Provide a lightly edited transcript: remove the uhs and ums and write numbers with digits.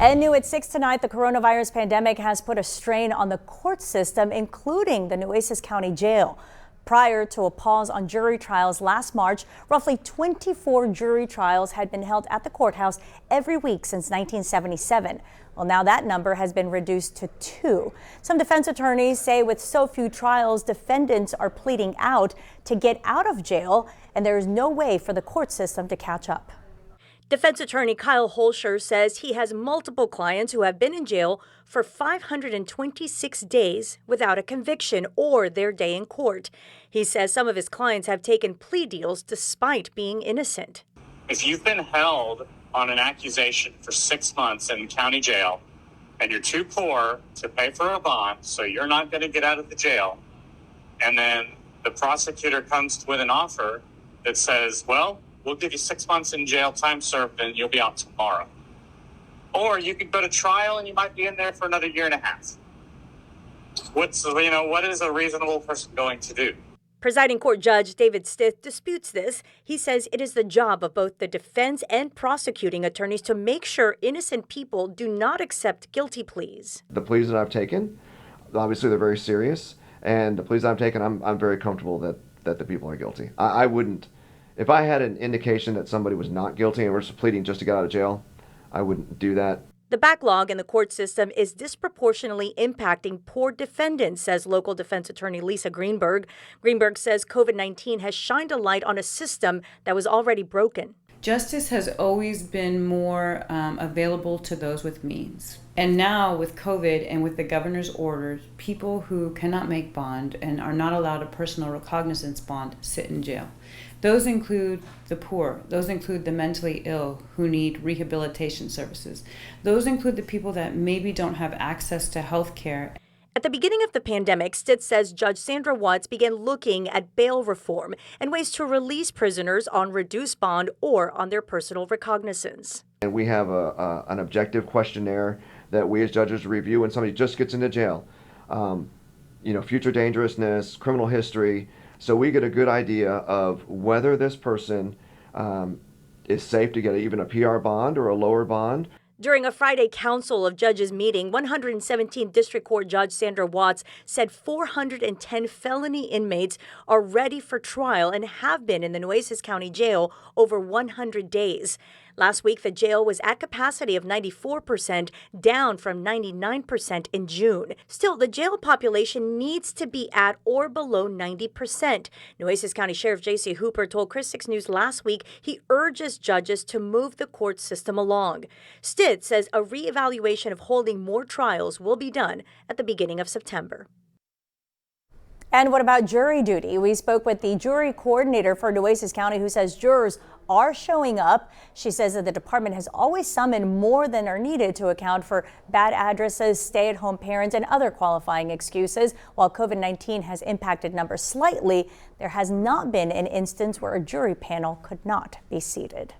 And new at 6 tonight, the coronavirus pandemic has put a strain on the court system, including the Nueces County Jail. Prior to a pause on jury trials last March, roughly 24 jury trials had been held at the courthouse every week since 1977. Well, now that number has been reduced to 2. Some defense attorneys say with so few trials, defendants are pleading out to get out of jail, and there is no way for the court system to catch up. Defense attorney Kyle Holscher says he has multiple clients who have been in jail for 526 days without a conviction or their day in court. He says some of his clients have taken plea deals despite being innocent. If you've been held on an accusation for 6 months in county jail and you're too poor to pay for a bond, so you're not going to get out of the jail, and then the prosecutor comes with an offer that says, well, we'll give you 6 months in jail, time served, and you'll be out tomorrow. Or you could go to trial and you might be in there for another year and a half. What is a reasonable person going to do? Presiding court judge David Stith disputes this. He says it is the job of both the defense and prosecuting attorneys to make sure innocent people do not accept guilty pleas. The pleas that I've taken, obviously they're very serious, and the pleas I've taken, I'm very comfortable that the people are guilty. I wouldn't. If I had an indication that somebody was not guilty and was pleading just to get out of jail, I wouldn't do that. The backlog in the court system is disproportionately impacting poor defendants, says local defense attorney Lisa Greenberg. Greenberg says COVID-19 has shined a light on a system that was already broken. Justice has always been more available to those with means. And now with COVID and with the governor's orders, people who cannot make bond and are not allowed a personal recognizance bond sit in jail. Those include the poor. Those include the mentally ill who need rehabilitation services. Those include the people that maybe don't have access to health care. At the beginning of the pandemic, Stitz says Judge Sandra Watts began looking at bail reform and ways to release prisoners on reduced bond or on their personal recognizance. And we have an objective questionnaire that we as judges review when somebody just gets into jail. Future dangerousness, criminal history. So we get a good idea of whether this person is safe to get even a PR bond or a lower bond. During a Friday Council of Judges meeting, 117 District Court Judge Sandra Watts said 410 felony inmates are ready for trial and have been in the Nueces County Jail over 100 days. Last week, the jail was at capacity of 94%, down from 99% in June. Still, the jail population needs to be at or below 90%. Nueces County Sheriff J.C. Hooper told Chris 6 News last week he urges judges to move the court system along. Stitz says a reevaluation of holding more trials will be done at the beginning of September. And what about jury duty? We spoke with the jury coordinator for Nueces County, who says jurors are showing up. She says that the department has always summoned more than are needed to account for bad addresses, stay-at-home parents, and other qualifying excuses. While COVID-19 has impacted numbers slightly, there has not been an instance where a jury panel could not be seated.